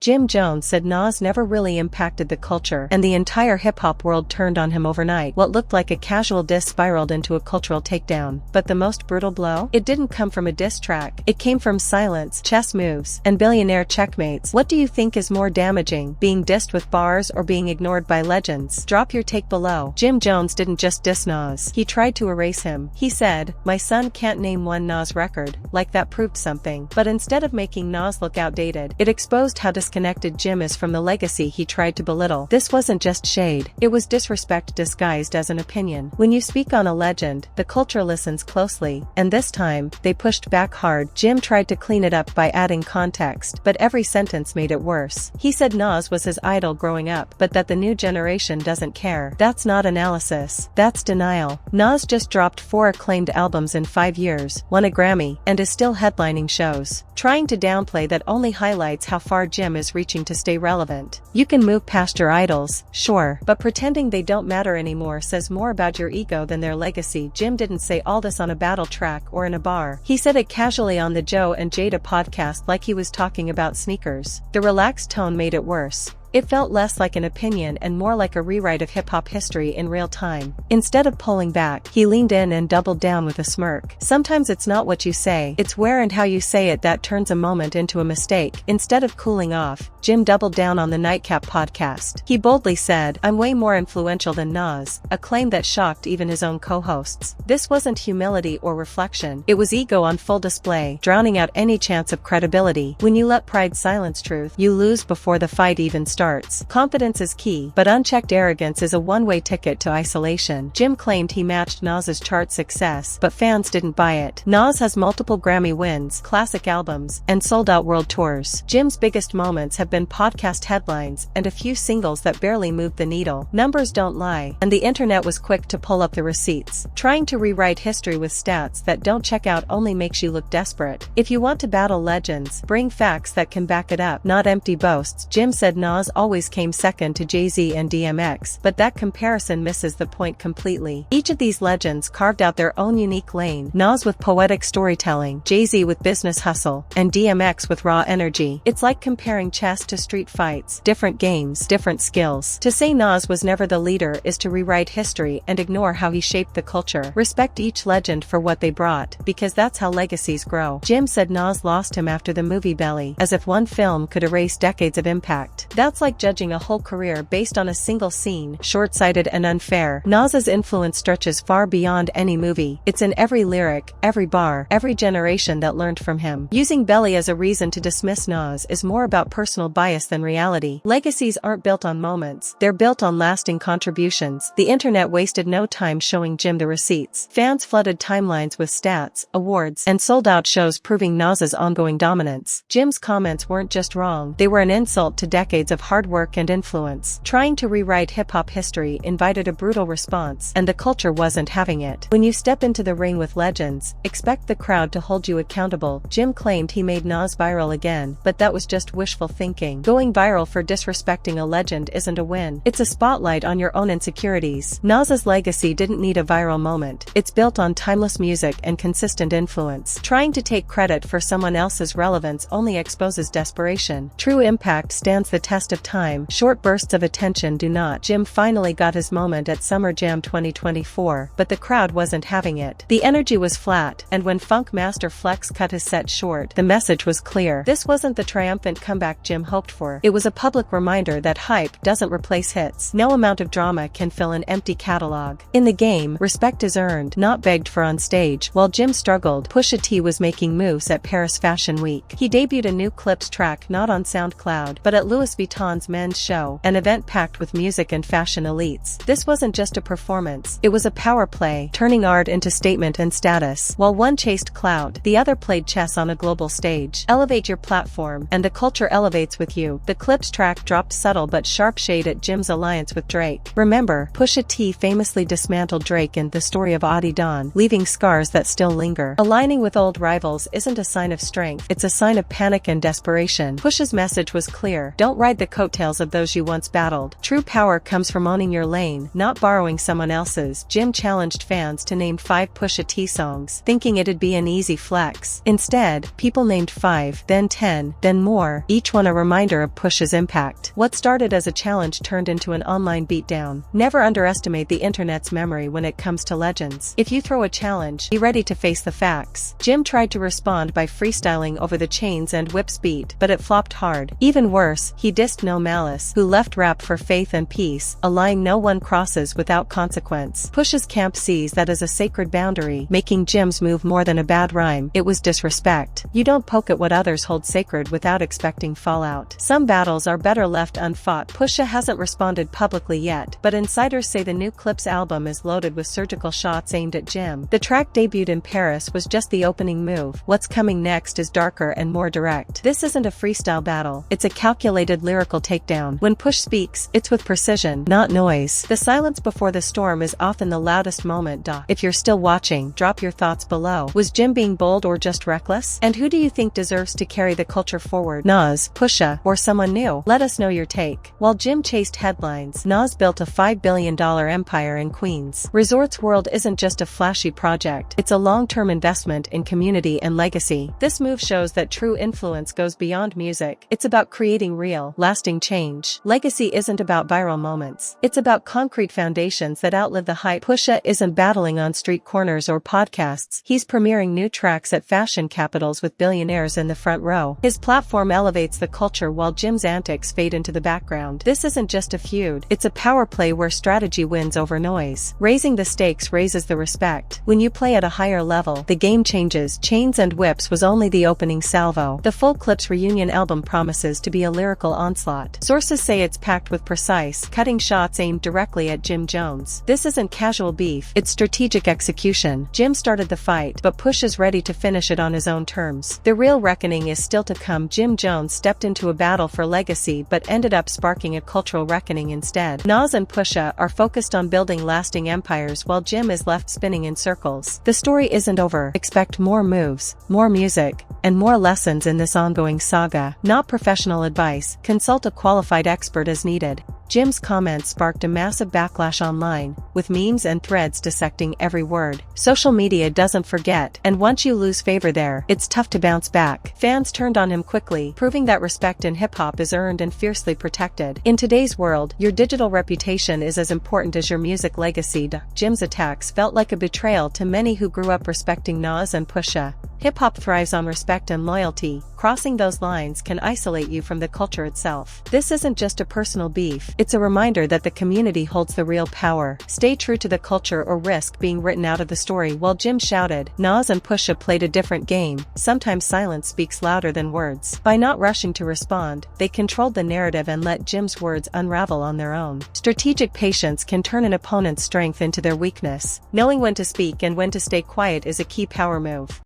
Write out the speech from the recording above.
Jim Jones said Nas never really impacted the culture, and the entire hip-hop world turned on him overnight. What looked like a casual diss spiraled into a cultural takedown. But the most brutal blow? It didn't come from a diss track. It came from silence, chess moves, and billionaire checkmates. What do you think is more damaging, being dissed with bars or being ignored by legends? Drop your take below. Jim Jones didn't just diss Nas. He tried to erase him. He said, "My son can't name one Nas record," like that proved something. But instead of making Nas look outdated, it exposed how disconnected Jim is from the legacy he tried to belittle. This wasn't just shade. It was disrespect disguised as an opinion. When you speak on a legend, the culture listens closely, and this time, they pushed back hard. Jim tried to clean it up by adding context, but every sentence made it worse. He said Nas was his idol growing up, but that the new generation doesn't care. That's not analysis. That's denial. Nas just dropped 4 acclaimed albums in 5 years, won a Grammy, and is still headlining shows. Trying to downplay that only highlights how far Jim is reaching to stay relevant. You can move past your idols, sure, but pretending they don't matter anymore says more about your ego than their legacy. Jim didn't say all this on a battle track or in a bar. He said it casually on the Joe and Jada podcast like he was talking about sneakers. The relaxed tone made it worse. It felt less like an opinion and more like a rewrite of hip-hop history in real time. Instead of pulling back, he leaned in and doubled down with a smirk. Sometimes it's not what you say, it's where and how you say it that turns a moment into a mistake. Instead of cooling off, Jim doubled down on the Nightcap podcast. He boldly said, "I'm way more influential than Nas," a claim that shocked even his own co-hosts. This wasn't humility or reflection, it was ego on full display, drowning out any chance of credibility. When you let pride silence truth, you lose before the fight even starts. Confidence is key, but unchecked arrogance is a one-way ticket to isolation. Jim claimed he matched Nas's chart success, but fans didn't buy it. Nas has multiple Grammy wins, classic albums, and sold-out world tours. Jim's biggest moments have been podcast headlines and a few singles that barely moved the needle. Numbers don't lie, and the internet was quick to pull up the receipts. Trying to rewrite history with stats that don't check out only makes you look desperate. If you want to battle legends, bring facts that can back it up, not empty boasts. Jim said Nas always came second to Jay-Z and DMX, but that comparison misses the point completely. Each of these legends carved out their own unique lane, Nas with poetic storytelling, Jay-Z with business hustle, and DMX with raw energy. It's like comparing chess to street fights, different games, different skills. To say Nas was never the leader is to rewrite history and ignore how he shaped the culture. Respect each legend for what they brought, because that's how legacies grow. Jim said Nas lost him after the movie Belly, as if one film could erase decades of impact. That's like judging a whole career based on a single scene, short-sighted and unfair. Nas's influence stretches far beyond any movie. It's in every lyric, every bar, every generation that learned from him. Using Belly as a reason to dismiss Nas is more about personal bias than reality. Legacies aren't built on moments, they're built on lasting contributions. The internet wasted no time showing Jim the receipts. Fans flooded timelines with stats, awards, and sold-out shows proving Nas's ongoing dominance. Jim's comments weren't just wrong, they were an insult to decades of hard work and influence. Trying to rewrite hip-hop history invited a brutal response, and the culture wasn't having it. When you step into the ring with legends, expect the crowd to hold you accountable. Jim claimed he made Nas viral again, but that was just wishful thinking. Going viral for disrespecting a legend isn't a win. It's a spotlight on your own insecurities. Nas's legacy didn't need a viral moment. It's built on timeless music and consistent influence. Trying to take credit for someone else's relevance only exposes desperation. True impact stands the test of time. Short bursts of attention do not. Jim finally got his moment at Summer Jam 2024, but the crowd wasn't having it. The energy was flat, and when Funk Master Flex cut his set short, the message was clear. This wasn't the triumphant comeback Jim hoped for. It was a public reminder that hype doesn't replace hits. No amount of drama can fill an empty catalog. In the game, respect is earned, not begged for on stage. While Jim struggled, Pusha T was making moves at Paris Fashion Week. He debuted a new Clipse track not on SoundCloud, but at Louis Vuitton's men's show, an event packed with music and fashion elites. This wasn't just a performance, it was a power play, turning art into statement and status. While one chased clout, the other played chess on a global stage. Elevate your platform, and the culture elevates with you. The Clipse track dropped subtle but sharp shade at Jim's alliance with Drake. Remember, Pusha T famously dismantled Drake in The Story of Audie Don, leaving scars that still linger. Aligning with old rivals isn't a sign of strength, it's a sign of panic and desperation. Pusha's message was clear: don't ride the coattails of those you once battled. True power comes from owning your lane, not borrowing someone else's. Jim challenged fans to name 5 Pusha T songs, thinking it'd be an easy flex. Instead, people named 5, then 10, then more, each one a reminder of Pusha's impact. What started as a challenge turned into an online beatdown. Never underestimate the internet's memory when it comes to legends. If you throw a challenge, be ready to face the facts. Jim tried to respond by freestyling over the chains and whips beat, but it flopped hard. Even worse, he dissed No Malice, who left rap for faith and peace, a line no one crosses without consequence. Pusha's camp sees that as a sacred boundary, making Jim's move more than a bad rhyme. It was disrespect. You don't poke at what others hold sacred without expecting fallout. Some battles are better left unfought. Pusha hasn't responded publicly yet, but insiders say the new Clipse album is loaded with surgical shots aimed at Jim. The track debuted in Paris was just the opening move. What's coming next is darker and more direct. This isn't a freestyle battle, it's a calculated lyrical takedown. When Push speaks, it's with precision, not noise. The silence before the storm is often the loudest moment. If you're still watching, drop your thoughts below. Was Jim being bold or just reckless? And who do you think deserves to carry the culture forward? Nas, Pusha, or someone new? Let us know your take. While Jim chased headlines, Nas built a $5 billion empire in Queens. Resorts World isn't just a flashy project, it's a long-term investment in community and legacy. This move shows that true influence goes beyond music. It's about creating real, lasting change. Legacy isn't about viral moments. It's about concrete foundations that outlive the hype. Pusha isn't battling on street corners or podcasts. He's premiering new tracks at fashion capitals with billionaires in the front row. His platform elevates the culture while Jim's antics fade into the background. This isn't just a feud, it's a power play where strategy wins over noise. Raising the stakes raises the respect. When you play at a higher level, the game changes. Chains and Whips was only the opening salvo. The full Clipse reunion album promises to be a lyrical onslaught. Sources say it's packed with precise, cutting shots aimed directly at Jim Jones. This isn't casual beef, it's strategic execution. Jim started the fight, but Push is ready to finish it on his own terms. The real reckoning is still to come. Jim Jones stepped into a battle for legacy but ended up sparking a cultural reckoning instead. Nas and Pusha are focused on building lasting empires while Jim is left spinning in circles. The story isn't over. Expect more moves, more music, and more lessons in this ongoing saga. Not professional advice, consult a qualified expert as needed. Jim's comments sparked a massive backlash online, with memes and threads dissecting every word. Social media doesn't forget, and once you lose favor there, it's tough to bounce back. Fans turned on him quickly, proving that respect in hip-hop is earned and fiercely protected. In today's world, your digital reputation is as important as your music legacy. Jim's attacks felt like a betrayal to many who grew up respecting Nas and Pusha. Hip-hop thrives on respect and loyalty. Crossing those lines can isolate you from the culture itself. This isn't just a personal beef, it's a reminder that the community holds the real power. Stay true to the culture or risk being written out of the story. While Jim shouted, Nas and Pusha played a different game. Sometimes silence speaks louder than words. By not rushing to respond, they controlled the narrative and let Jim's words unravel on their own. Strategic patience can turn an opponent's strength into their weakness. Knowing when to speak and when to stay quiet is a key power move.